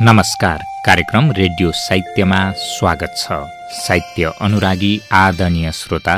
नमस्कार। कार्यक्रम रेडियो साहित्यमा स्वागत छ। साहित्य अनुरागी आदरणीय श्रोता,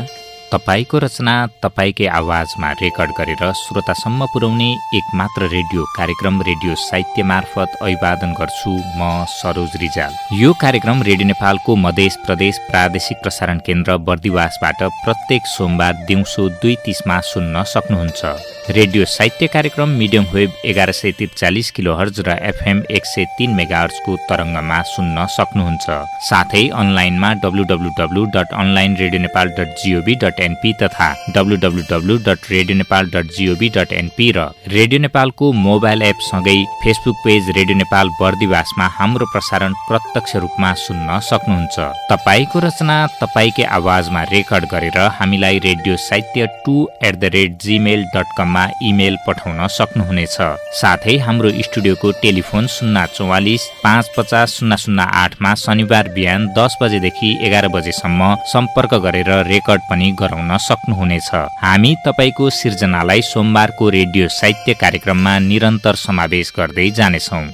तपाईको रचना तपाईकै आवाजमा रेकर्ड गरेर श्रोतासम्म पुर्याउने एकमात्र रेडियो कार्यक्रम रेडियो साहित्य मार्फत अभिवादन गर्छु म सरोज रिजाल। यो कार्यक्रम रेडियो नेपालको मधेस प्रदेश प्रादेशिक प्रसारण केन्द्र बर्दिवासबाट प्रत्येक सोमबार दिउँसो 2:30 मा सुन्न सक्नुहुन्छ। रेडियो साहित्य कार्यक्रम मिडियम वेभ 1143 किलोहर्ज र एफएम 103 मेगाहर्ज को तरङ्गमा सुन्न सक्नुहुन्छ। साथै अनलाइनमा www.onlineradionepal.gov.np तथा www.radionepal.gov.np र रेडियो नेपालको मोबाइल एप सँगै फेसबुक पेज रेडियो नेपाल बर्दिवासमा हाम्रो प्रसारण प्रत्यक्ष रूपमा सुन्न सक्नुहुन्छ। तपाईको रचना तपाईकै आवाजमा रेकर्ड गरेर हामीलाई रेडियो साहित्य 2@gmail.com मा इमेल पठाउन सक्नुहुनेछ। साथै हाम्रो स्टुडियोको टेलिफोन 044 550 008 मा शनिबार बिहान 10 बजेदेखि 11 बजेसम्म सम्पर्क गरेर रेकर्ड पनि गराउन सक्नुहुनेछ। हामी तपाईको सिर्जनालाई सोमबारको रेडियो साहित्य कार्यक्रममा निरन्तर समावेश गर्दै जानेछौँ।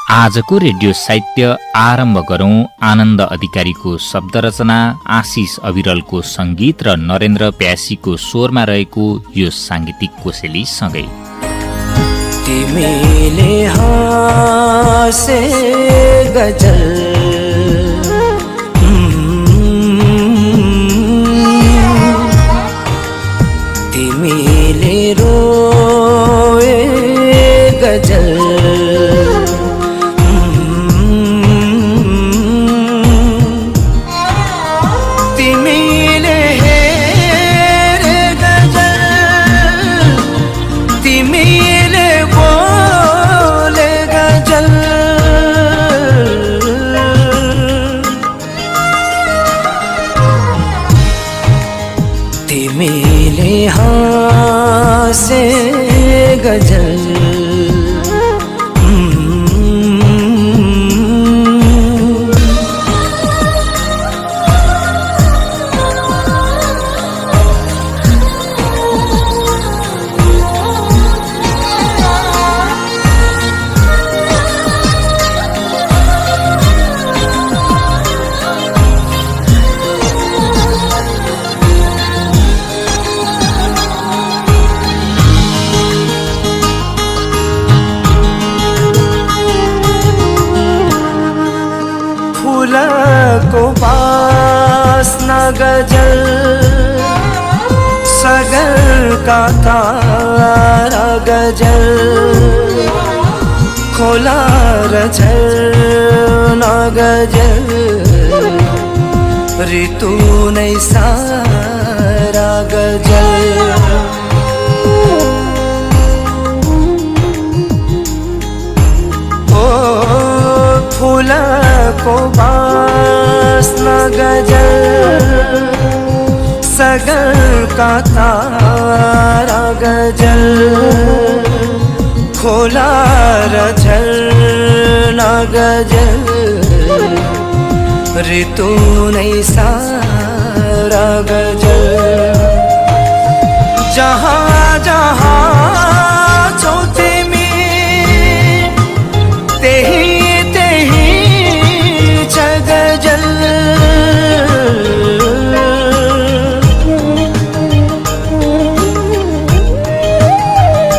आजको रेडियो साहित्य आरम्भ गरौं आनन्द अधिकारीको शब्द रचना, आशिष अविरलको संगीत र नरेन्द्र प्यासीको स्वरमा रहेको यो सांगीतिक कोसेली सँगै। तिमीले हाँसे गजल, तिमीले रोए गजल, से गजल। को वासना गजल, सगर का तारा गजल, खोला रचना गजल, ऋतु नै सारा गजल। फूलको वासना गजल, सगर का तारा गजल, खोला रचना गजल, ऋतु नै सारा गजल। जहाँ जहाँ छौ तिमी त्यही गजल,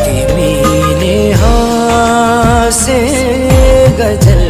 तिमीले हाँसे गजल।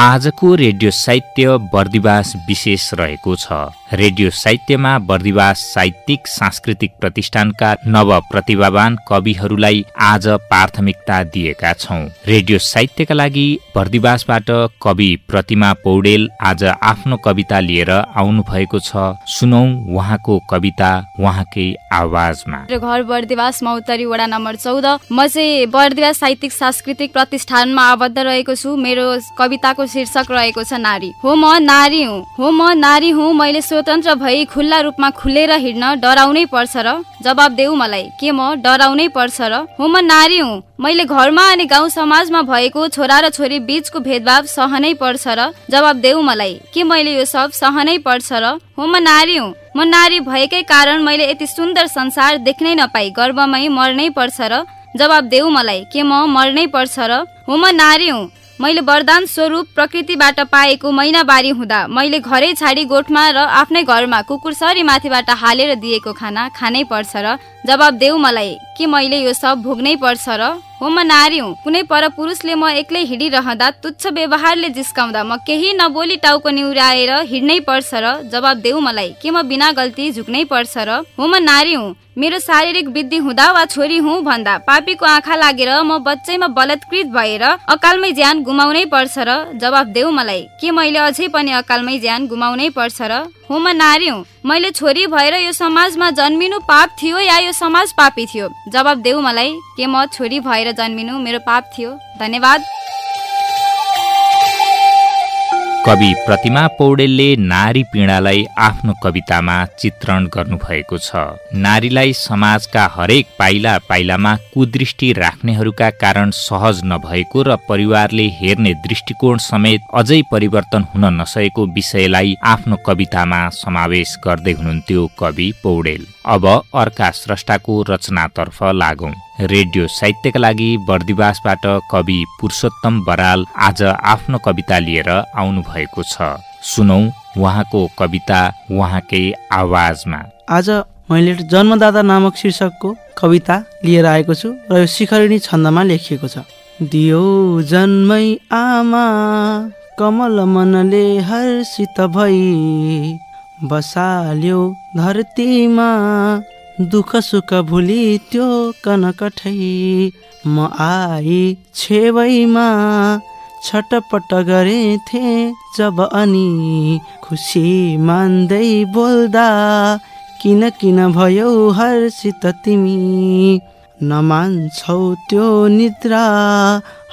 आजको रेडियो साहित्य बर्दिवास विशेष रहेको छ। रेडियो साहित्यमा बर्दिवास साहित्यिक सांस्कृतिक प्रतिष्ठानका नवप्रतिभावान कविहरूलाई आज प्राथमिकता दिएका छौं। रेडियो साहित्यका लागि बर्दिवासबाट कवि प्रतिमा पौडेल आज आफ्नो कविता लिएर आउनु भएको छ। सुनौ उहाँको कविता उहाँकै आवाजमा। घर बर्दिवास मौतरी वडा नम्बर 14। म चाहिँ बर्दिवास साहित्यिक सांस्कृतिक प्रतिष्ठानमा आबद्ध रहेको छु। मेरो कविताको शीर्षक रहेको छ नारी। हो म नारी हुँ, हो म नारी हुँ, मैले स्वतन्त्र भई खुल्ला रूपमा खुलेर हिँड्न डराउनै पर्छ र? जवाब देऊ मलाई, के म डराउनै पर्छ र? हो म नारी हुँ, मैले घरमा अनि गाउँ समाजमा भएको छोरा र छोरी बीचको भेदभाव सहनै पर्छ र? जवाब देऊ मलाई, के मैले यो सब सहनै पर्छ र? हो म नारी हुँ, म नारी भएकै कारण मैले यति सुन्दर संसार देख्नै नपाई गर्वमै मर्नै पर्छ र? जवाब देऊ मलाई, के म मर्नै पर्छ र? हो म नारी हुँ, मैले वरदान स्वरूप प्रकृतिबाट पाएको महिनावारी हुँदा मैले घरै छाडी गोठमा र आफ्नै घरमा कुकुर सरी माथिबाट हालेर दिएको खाना खानै पर्छ र? जवाब देऊ मलाई, के मैले यो सब भोग्नै पर्छ र? हो म नारी हुँ, कुनै परपुरुषले म एक्लै हिँडिरहँदा तुच्छ व्यवहारले जिस्काउँदा म केही नबोली टाउको निहुराएर हिँड्नै पर्छ र? जवाब देऊ मलाई, के म बिना गल्ती झुक्नै पर्छ र? हो म नारी हुँ, मेरो शारीरिक वृद्धि हुँदा वा छोरी हुँ भन्दा पापीको आँखा लागेर म बच्चैमा बलात्कृत भएर अकालमै ज्यान गुमाउनै पर्छ र? जवाब देऊ मलाई, के मैले अझै पनि अकालमै ज्यान गुमाउनै पर्छ र? हो म नारी हुँ, मैले छोरी भएर यो समाजमा जन्मिनु पाप थियो या यो समाज पापी थियो? जवाब देऊ मलाई, के म छोरी भएर जन्मिनु मेरो पाप थियो? धन्यवाद। कवि प्रतिमा पौडेलले नारी पीडालाई आफ्नो कवितामा चित्रण गर्नुभएको छ। नारीलाई समाजका हरेक पाइला पाइलामा कुदृष्टि राख्नेहरूका कारण सहज नभएको र परिवारले हेर्ने दृष्टिकोण समेत अझै परिवर्तन हुन नसकेको विषयलाई आफ्नो कवितामा समावेश गर्दै हुनुहुन्थ्यो कवि पौडेल। अब अर्का स्रष्टाको रचनातर्फ लागौं। रेडियो साहित्यका लागि बर्दिवासबाट कवि पुरुषोत्तम बराल आज आफ्नो कविता लिएर आउनु भएको छ। सुनौ उहाँको कविता उहाँकै आवाजमा। आज मैले जन्मदाता नामक शीर्षकको कविता लिएर आएको छु र यो शिखरिणी छन्दमा लेखिएको छ। दियो जन्मै आमा कमल मनले हर्षित भई बसाल्यो धरतीमा दुःख सुख भुली त्यो कनकठै म आई छेवैमा छटपट गरेथे जब अनि खुसी मान्दै बोल्दा किन किन भयो हर्षित तिमी नमान्छौ त्यो निद्रा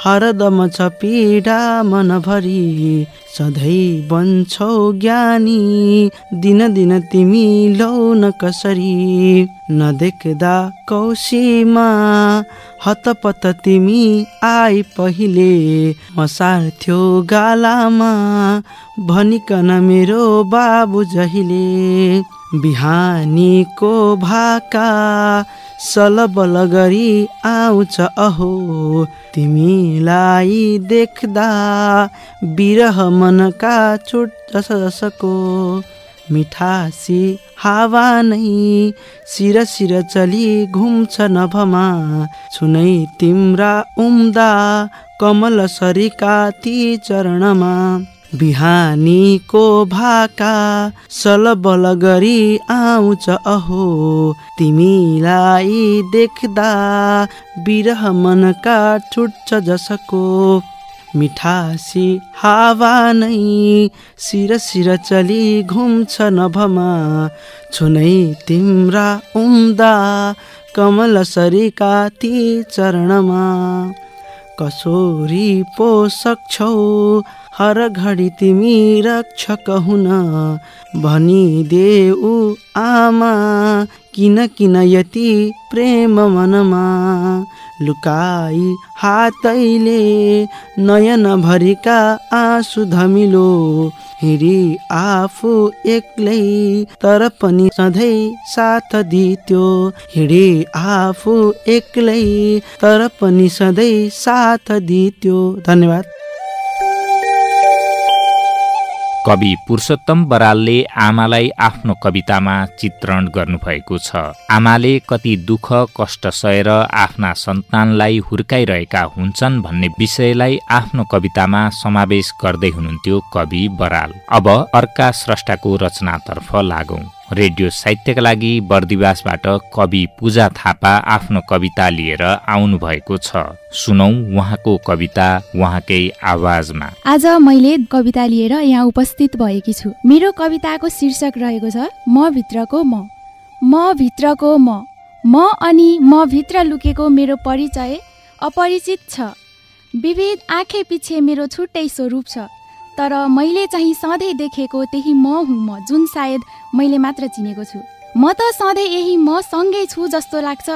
हरदम छ पीडा मनभरि सधैँ बन्छौ ज्ञानी दिन दिन तिमी लौ न कसरी नदेख्दा कौशीमा हतपत तिमी आई पहिले म सार्थ्यो गालामा भनिकन मेरो बाबु जहिले बिहानीको भाका सलबल गरी आउँछ अहो तिमीलाई देख्दा बिरह मनका चुट जसको मिठासी हावा नै सिर सिर चली घुम्छ नभमा छुनै तिम्रा उम्दा कमल सरीका ती चरणमा बिहानीको भाका सलबल गरी आउँछ अहो तिमीलाई देख्दा बिरह मनका छुट्छ जसको मिठासी हावा नै सिर सिर चली घुम्छ नभमा छुनै तिम्रा उम्दा कमल सरीका ती चरणमा कसोरी पो सक्छौ हर घडी तिमी रक्षक हुन भनिदेऊ आमा किन किन यति प्रेम मनमा लुकाई हातैले नयन भरिका आँसु धमिलो हिँडी आफू एक्लै तर पनि सधैँ साथ दित्यो हिँडी आफू एक्लै तर पनि सधैँ साथ दित्यो। धन्यवाद। कवि पुरुषोत्तम बरालले आमालाई आफ्नो कवितामा चित्रण गर्नुभएको छ। आमाले कति दुःख कष्ट सहेर आफ्ना सन्तानलाई हुर्काइरहेका हुन्छन् भन्ने विषयलाई आफ्नो कवितामा समावेश गर्दै हुनुहुन्थ्यो कवि बराल। अब अर्का स्रष्टाको रचनातर्फ लागौं। रेडियो साहित्यका लागि बर्दिवासबाट कवि पूजा थापा आफ्नो कविता लिएर आउनु भएको छ। सुनौ उहाँको कविता उहाँकै आवाजमा। आज मैले कविता लिएर यहाँ उपस्थित भएकी छु। मेरो कविताको शीर्षक रहेको छ म भित्रको म। म भित्रको म अनि म भित्र लुकेको मेरो परिचय अपरिचित छ। विविध आँखे पछि मेरो छुट्टै स्वरूप छ, तर मैले चाहिँ सधैँ देखेको त्यही म हुँ म, जुन सायद मैले मात्र चिनेको छु। म त सधैँ यही म सँगै छु जस्तो लाग्छ,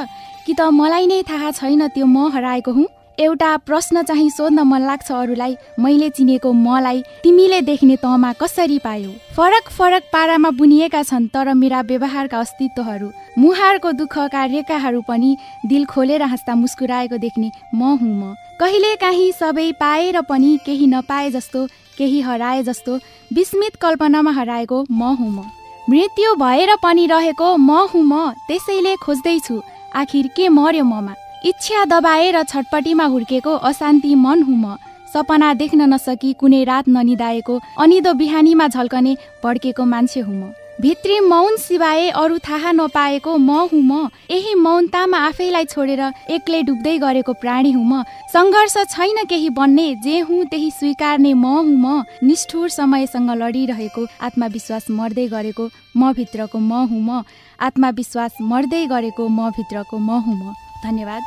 कि त मलाई नै थाहा छैन त्यो म हराएको हुँ। एउटा प्रश्न चाहिँ सोध्न मन लाग्छ अरूलाई, मैले चिनेको मलाई तिमीले देख्ने तहमा कसरी पायौ? फरक फरक पारामा बुनिएका छन् तर मेरा व्यवहारका अस्तित्वहरू, मुहारको दुःखका रेखाहरू पनि दिल खोलेर हाँस्दा मुस्कुराएको देख्ने म हुँ म। कहिलेकाहीँ सबै पाएर पनि केही नपाए जस्तो, केही हराए जस्तो विस्मित कल्पनामा हराएको म हुँ म। मृत्यु भएर पनि रहेको म हुँ म, त्यसैले खोज्दैछु आखिर के मर्यो ममा। इच्छा दबाएर छटपटीमा हुर्केको अशान्ति मन हुँ म। सपना देख्न नसकी कुनै रात ननिदाएको अनिदो बिहानीमा झल्कने भड्केको मान्छे हुँ म। भित्री मौन सिवाय अरू थाहा नपाएको म हुँ म। यही मौनतामा आफैलाई छोडेर एक्लै डुब्दै गरेको प्राणी हुँ म। सङ्घर्ष छैन केही बन्ने, जे हुँ त्यही स्वीकार्ने म हुँ म। निष्ठुर समयसँग लडिरहेको, आत्मविश्वास मर्दै गरेको म भित्रको म हुँ म। आत्मविश्वास मर्दै गरेको म भित्रको म हुँ म। धन्यवाद।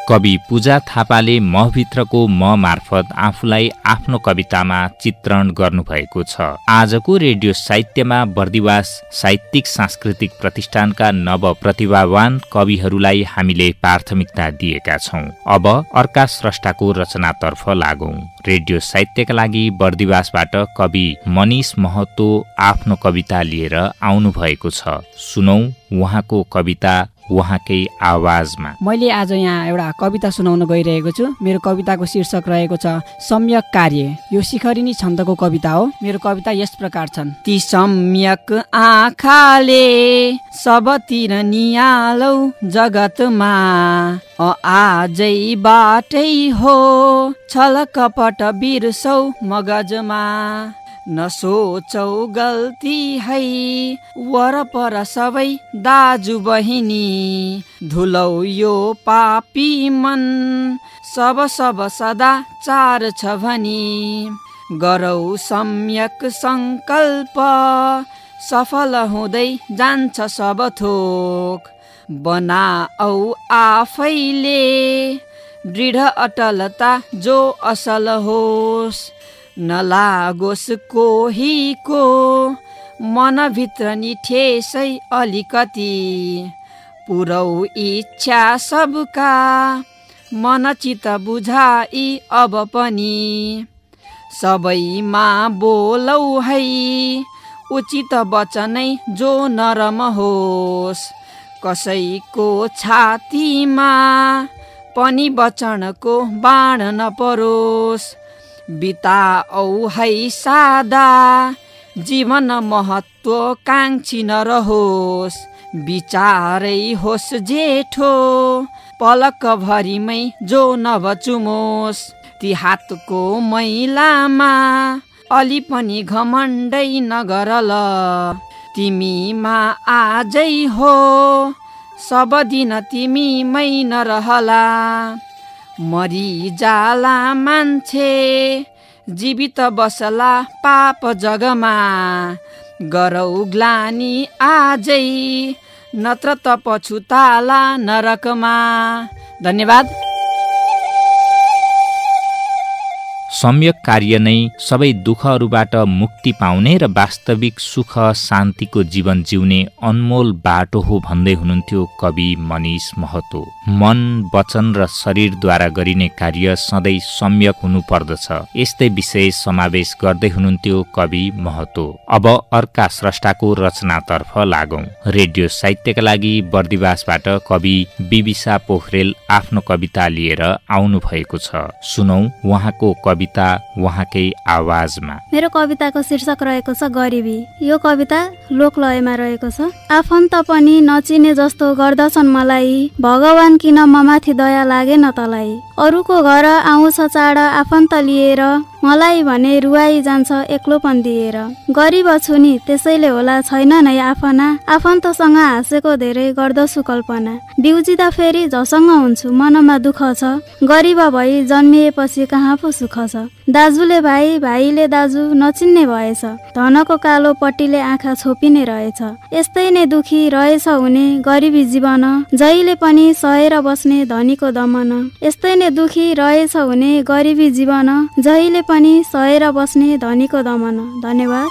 कवि पूजा थापाले मभित्रको म मार्फत आफूलाई आफ्नो कवितामा चित्रण गर्नुभएको छ। आजको रेडियो साहित्यमा बर्दिवास साहित्यिक सांस्कृतिक प्रतिष्ठानका नव प्रतिभावान कविहरूलाई हामीले प्राथमिकता दिएका छौं। अब अर्का स्रष्टाको रचनातर्फ लागौं। रेडियो साहित्यका लागि बर्दिवासबाट कवि मनिष महतो आफ्नो कविता लिएर आउनु भएको छ। सुनौ उहाँको कविता उहाँकै आवाजमा। मैले आज यहाँ एउटा कविता सुनाउन गइरहेको छु। मेरो कविताको शीर्षक रहेको छ सम्यक कार्य। यो शिखरिणी छन्दको कविता हो। मेरो कविता यस प्रकार छन्। ती सम्यक आँखाले सबतिर नियालौ जगतमा, आजै बाटै हो छलकपट बिर्सौ मगजमा। नसोचौ गल्ती है वरपर सबै दाजु बहिनी, धुलौ यो पापी मन सब सदा चार छ भनी। गरौ सम्यक संकल्प सफल हुँदै जान्छ सब थोक, बनाऔ आफैले दृढ अटलता जो असल होस्। नलागोस् कोहीको मनभित्र नि ठेसै अलिकति, पुरौ इच्छा सबका मनचित बुझाई अब पनि। सबैमा बोलौ है उचित वचनै जो नरम होस्, कसैको छातीमा पनि वचनको बाण नपरोस्। बिताऔ है सादा जीवन महत्त्वकाङ्क्षी नरहोस्, विचारै होस् जेठो पलक भरिमै जो नबचुमोस्। ती हातको मैलामा अलि पनि घमण्डै नगरल, तिमीमा आजै हो सब दिन तिमीमै नरहला। मरिजाला मान्छे जीवित बसला पाप जगमा, गरौ ग्लानी आजै नत्र त पछुताला नरकमा। धन्यवाद। सम्यक कार्य नै सबै दुःखहरूबाट मुक्ति पाउने र वास्तविक सुख शान्तिको जीवन जिउने अनमोल बाटो हो भन्दै हुनुहुन्थ्यो कवि मनिष महतो। मन वचन र शरीरद्वारा गरिने कार्य सधैँ सम्यक हुनुपर्दछ, यस्तै विषय समावेश गर्दै हुनुहुन्थ्यो कवि महतो। अब अर्का स्रष्टाको रचनातर्फ लागौं। रेडियो साहित्यका लागि बर्दिवासबाट कवि बिबिसा पोखरेल आफ्नो कविता लिएर आउनु भएको छ। सुनौ उहाँको कविता कविता उहाँकै आवाजमा। मेरो कविताको शीर्षक रहेको छ गरिबी। यो कविता लोकलयमा रहेको छ। आफन्त पनि नचिने जस्तो गर्दछन् मलाई, भगवान किन ममाथि दया लागेन तलाई। अरूको घर आउँछ चाड आफन्त लिएर, मलाई भने रुवाई जान्छ एक्लोपन दिएर। गरिब छु नि त्यसैले होला छैन नै आफना, आफन्तसँग हाँसेको धेरै गर्दछु कल्पना। बिउजिँदा फेरि झसँग हुन्छु मनमा दुःख छ, गरिब भई जन्मिएपछि कहाँ पो सुख छ। दाजुले भाइ भाइले दाजु नचिन्ने भएछ, धनको कालो पट्टीले आँखा छोपिने रहेछ। यस्तै नै दुखी रहेछ हुने गरिबी जीवन, जहिले पनि सहेर बस्ने धनीको दमन। यस्तै नै दुखी रहेछ हुने गरिबी जीवन, जहिले पनि सहेर बस्ने धनीको दमन। धन्यवाद।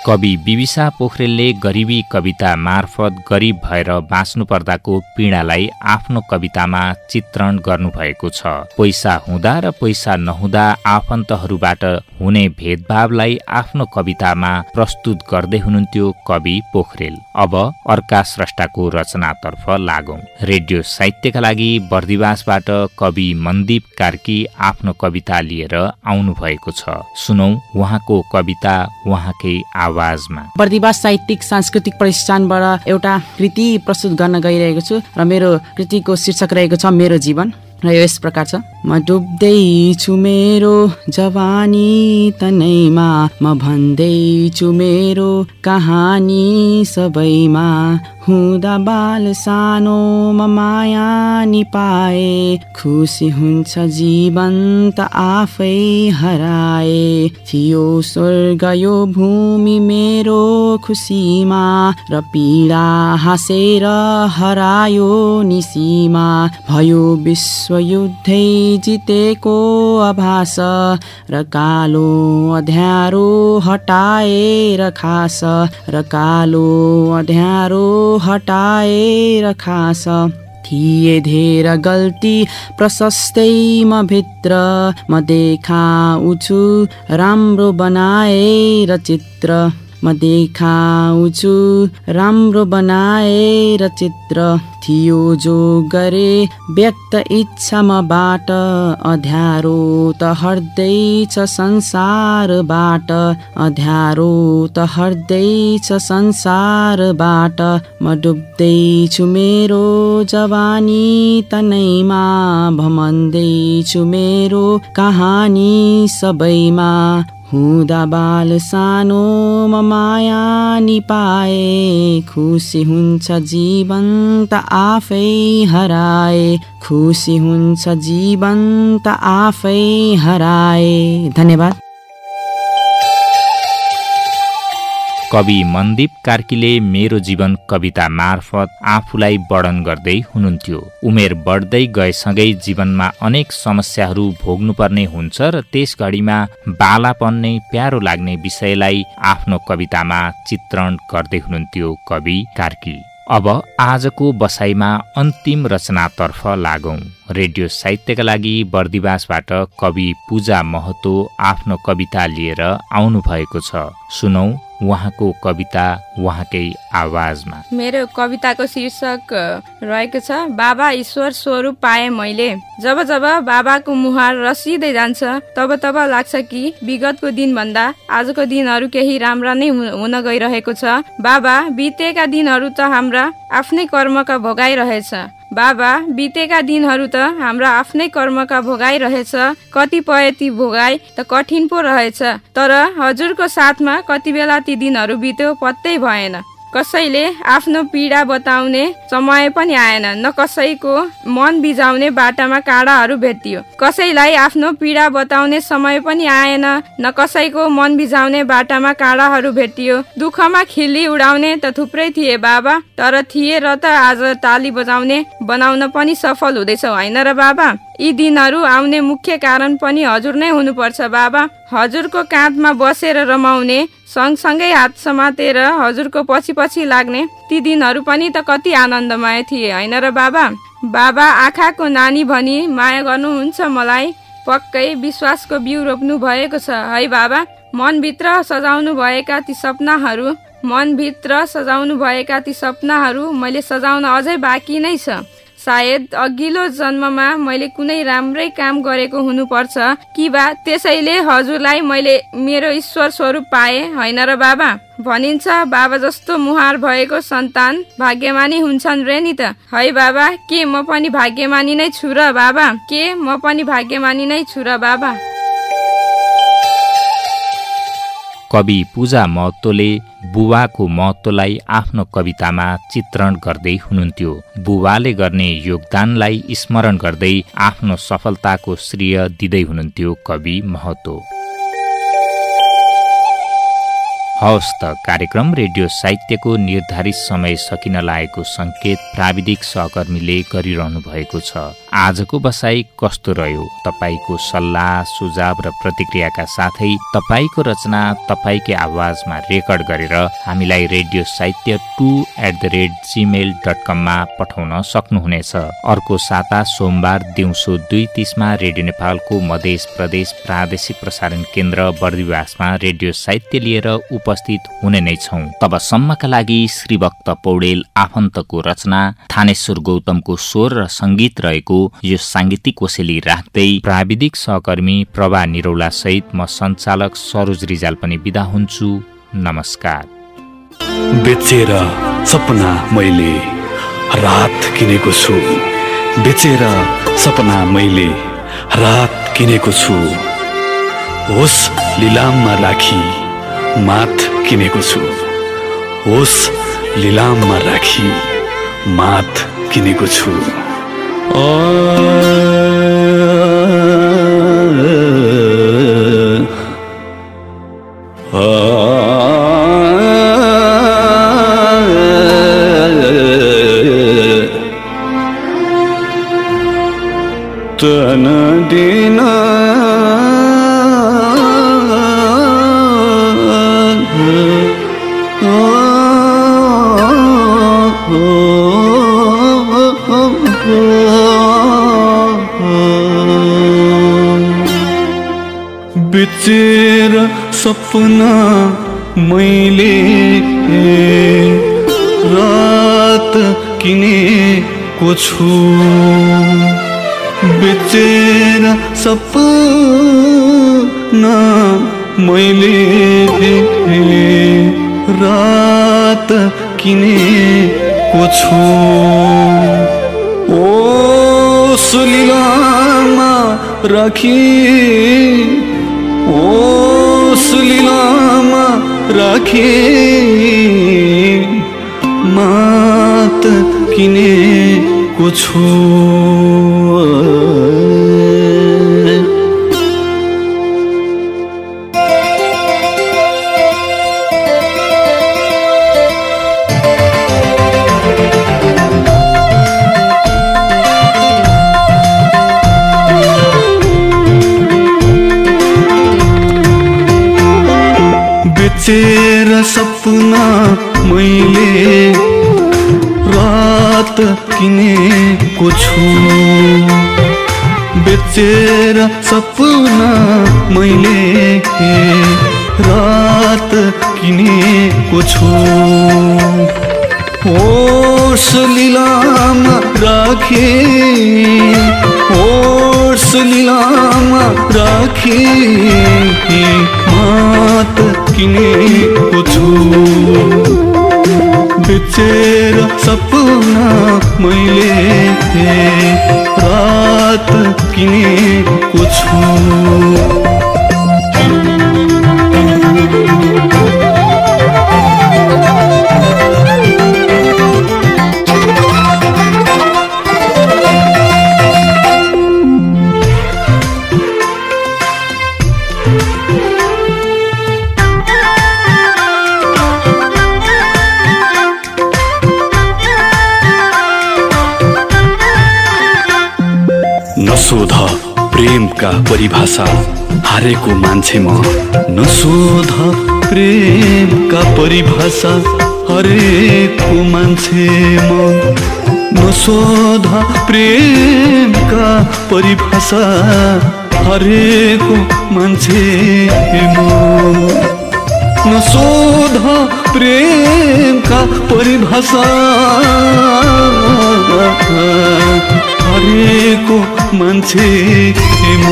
कवि बिबिसा पोखरेलले गरिबी कविता मार्फत गरिब भएर बाँच्नु पर्दाको पीडालाई आफ्नो कवितामा चित्रण गर्नुभएको छ। पैसा हुँदा र पैसा नहुँदा आफन्तहरूबाट हुने भेदभावलाई आफ्नो कवितामा प्रस्तुत गर्दै हुनुहुन्थ्यो कवि पोखरेल। अब अर्का स्रष्टाको रचनातर्फ लागौं। रेडियो साहित्यका लागि बर्दिवासबाट कवि मनदीप कार्की आफ्नो कविता लिएर आउनु भएको छ। सुनौ उहाँको कविता उहाँकै आवाजमा। बर्दिवास साहित्यिक सांस्कृतिक प्रतिष्ठानबाट एउटा कृति प्रस्तुत गर्न गइरहेको छु र मेरो कृतिको शीर्षक रहेको छ मेरो जीवन र यो यस प्रकार छ। म डुब्दैछु मेरो जवानी तनैमा, म भन्दैछु मेरो कहानी सबैमा। हुँदा बाल सानो म माया नि पाए, खुसी हुन्छ जीवन त आफै हराए। थियो स्वर्ग यो भूमि मेरो खुसीमा, र पीडा हाँसेर हरायो निसीमा। भयो विश्वयुद्धै जितेको आभास, र कालो अँध्यारो हटाएर खास, र कालो अँध्यारो हटाएर खास। थिए धेर गल्ती प्रशस्तै म भित्र, म देखाउँछु राम्रो बनाएर चित्र। म देखाउँछु राम्रो बनाएर चित्र। थियो जो गरे व्यक्त इच्छा मबाट, अँध्यारो त हट्दैछ संसारबाट। अँध्यारो त हट्दैछ संसारबाट। म डुब्दैछु मेरो जवानी तनैमा, भमन्दैछु मेरो कहानी सबैमा। हुँदा बाल सानो म माया नि पाए, खुसी हुन्छ जीवन त आफै हराए। खुसी हुन्छ जीवन त आफै हराए। धन्यवाद। कवि मनदीप कार्कीले मेरो जीवन कविता मार्फत आफूलाई वर्णन गर्दै हुनुहुन्थ्यो। उमेर बढ्दै गएसँगै जीवनमा अनेक समस्याहरू भोग्नुपर्ने हुन्छ र त्यस घडीमा बालापन नै प्यारो लाग्ने विषयलाई आफ्नो कवितामा चित्रण गर्दै हुनुहुन्थ्यो कवि कार्की। अब आजको बसाइमा अन्तिम रचनातर्फ लागौं। रेडियो साहित्यका लागि बर्दिवासबाट कवि पूजा महतो आफ्नो कविता लिएर आउनु भएको छ। सुनौ उहाँको कविता उहाँकै आवाजमा। मेरो कविताको शीर्षक रहेको छ बाबा ईश्वर स्वरूप पाए मैले। जब जब बाबाको मुहार रसिँदै जान्छ, तब तब लाग्छ कि विगतको दिन भन्दा आजको दिनहरू केही राम्रा नै हुन गइरहेको छ। बाबा बितेका दिनहरू त हाम्रा आफ्नै कर्मका भोगाइरहेछ। बाबा बितेका दिनहरू त हाम्रा आफ्नै कर्मका भोगाइरहेछ। कतिपय ती भोगाइ त कठिन पो रहेछ, तर हजुरको साथमा कति बेला ती दिनहरू बित्यो पत्तै भएन। कसैले आफ्नो पीडा बताउने समय पनि आएन, न कसैको मन बिजाउने बाटामा काँडाहरू भेटियो। कसैलाई आफ्नो पीडा बताउने समय पनि आएन, न कसैको मन बिजाउने बाटामा काँडाहरू भेटियो। दुःखमा खिल्ली उडाउने त थुप्रै थिए बाबा, तर थिए र त आज ताली बजाउने बनाउन पनि सफल हुँदैछौ होइन र बाबा। यी दिनहरू आउने मुख्य कारण पनि हजुर नै हुनुपर्छ बाबा। हजुरको काँधमा बसेर रमाउने, सँगसँगै हात समातेर हजुरको पछि पछि लाग्ने ती दिनहरू पनि त कति आनन्दमय थिए होइन र बाबा। बाबा आँखाको नानी भनी माया गर्नुहुन्छ मलाई, पक्कै विश्वासको बिउ रोप्नु भएको छ है बाबा। मनभित्र सजाउनु भएका ती सपनाहरू मैले सजाउन अझै बाँकी नै छ। सायद अघिल्लो जन्ममा मैले कुनै राम्रै काम गरेको हुनुपर्छ कि बा त्यसैले हजुरलाई मैले मेरो ईश्वर स्वरूप पाए होइन र बाबा। भनिन्छ बाबा जस्तो मुहार भएको सन्तान भाग्यमानी हुन्छन् रे नि त। है बाबा, के म पनि भाग्यमानी नै छु र बाबा? के म पनि भाग्यमानी नै छु र बाबा? कवि पूजा महतोले बुबाको महत्त्वलाई आफ्नो कवितामा चित्रण गर्दै हुनुहुन्थ्यो। बुबाले गर्ने योगदानलाई स्मरण गर्दै आफ्नो सफलताको श्रेय दिँदै हुनुहुन्थ्यो कवि महतो। हवस् त, कार्यक्रम रेडियो साहित्यको निर्धारित समय सकिन लागेको संकेत प्राविधिक सहकर्मीले गरिरहनु भएको छ। आजको बसाई कस्तो रह्यो? तपाईको सल्लाह सुझाव र प्रतिक्रियाका साथै तपाईको रचना तपाईकै आवाजमा रेकर्ड गरेर हामीलाई रेडियो साहित्य 2@gmail.com मा पठाउन सक्नुहुनेछ। अर्को साता सोमबार दिउँसो 2:30 रेडियो नेपालको मध्य प्रदेश प्रादेशिक प्रसारण केन्द्र बर्दिवासमा रेडियो साहित्य लिएर उपस्थित हुने नै छौं। तबसम्मका लागि श्रीभक्त पौडेल आफन्तको रचना, थानेश्वर गौतमको स्वर र संगीत रहेको यो सांगीतिक कोसेली राख्दै प्राविधिक सहकर्मी प्रभा निरौला सहित म सञ्चालक सरोज रिजाल पनि बिदा हुन्छु। नमस्कार। बेचेर सपना मैले रात किनेको छु, बेचेर सपना मैले रात किनेको छु, होस लिलाममा राखी माथ किनेको छु, होस लिलाममा राखी माथ किनेको छु। तन दिना बेचेर सपना मैले रात किनेको छु, बेचेर सपना मैले रात किनेको छु, ओ सुलिलामा राखी, ओ सुलिलामा राखी मात किनेको छु। बेचेर सपना मैले रात किनेको छु, बेचेर सपना मैले रात किनेको छु, होस लिलाममा राखे, होस लिलाममा राखे मात किनेको छु, बेचेर सपना मैले रात किनेको छु। नसोध प्रेमका परिभाषा हारेको मान्छे म, नसोध प्रेमका परिभाषा हारेको मान्छे म, नसोध प्रेमका परिभाषा हारेको मान्छे म, नसोध प्रेमका परिभाषा हरेको मान्छे म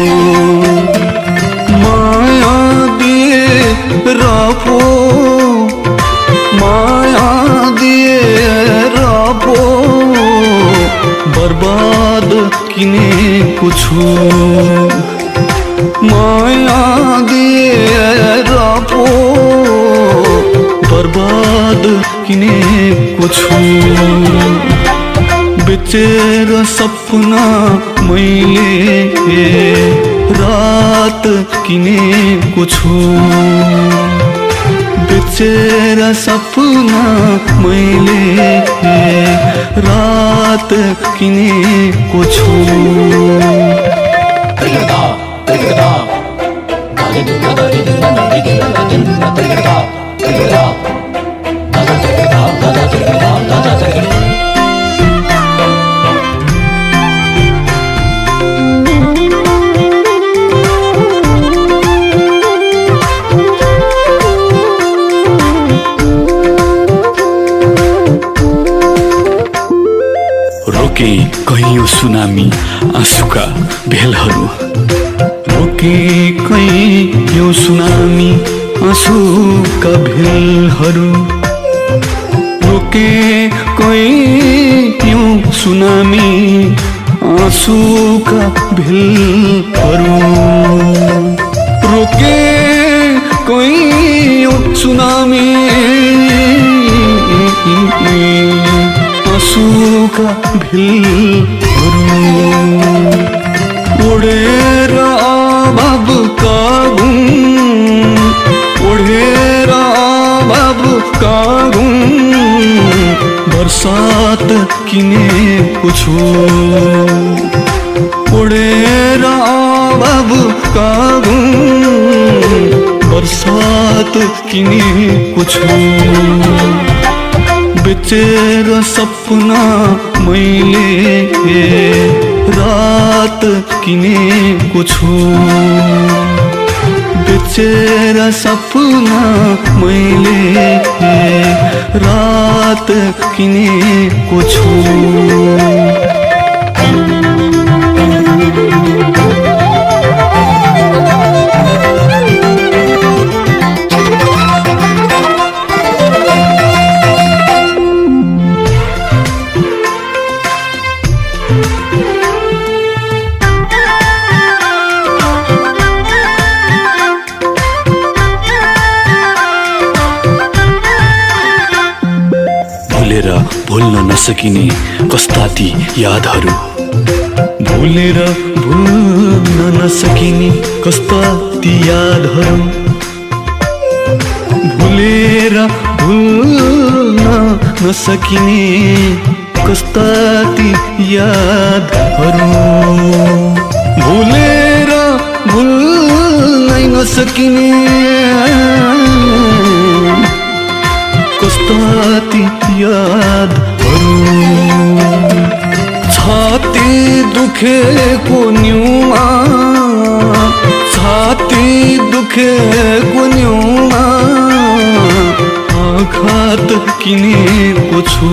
माया दिएर पो माया दिएर पो बर्बाद किनेको छु माया दिएर पो बर्बाद किनेको छु बेचेर सपना मैले रात किनेको छु बेचेर सपना मैले रात किनेको छु कैयौं सुनामी आँसुका भेलहरू रोके कैयौं सुनामी आँसुका भेलहरू रोके कैयौं सुनामी आँसुका भेलहरू रोके कैयौं सुनामी आँसुका भेलहरू ओढेर अभावका गुण ओढेर अभावका गुण बर्सात किनेको छु ओढेर अभावका गुण बर्सात किनेको छु बेचेर सपना मैले रात किनेको छु बेचेर सपना मैले रात किनेको छु भुल्न नसकिने कस्ता ती यादहरू भुलेर भुल्न नसकिने कस्ता ती यादहरू भुलेर भुल्न नसकिने कस्ता ती यादहरू भुलेर भुल्नै नसकिने कस्ता ती यादहरू छाती दुखेको न्युमा छाती दुखेको न्युमा आघात किनेको छु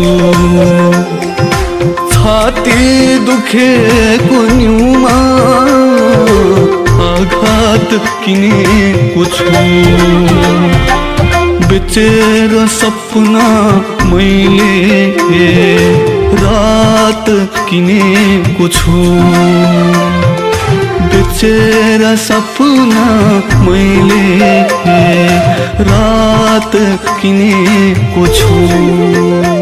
छाती दुखेको न्युमा आघात किनेको छु बेचेर सपना मैले रात किनेको छु बेचेर सपना मैले रात किनेको छु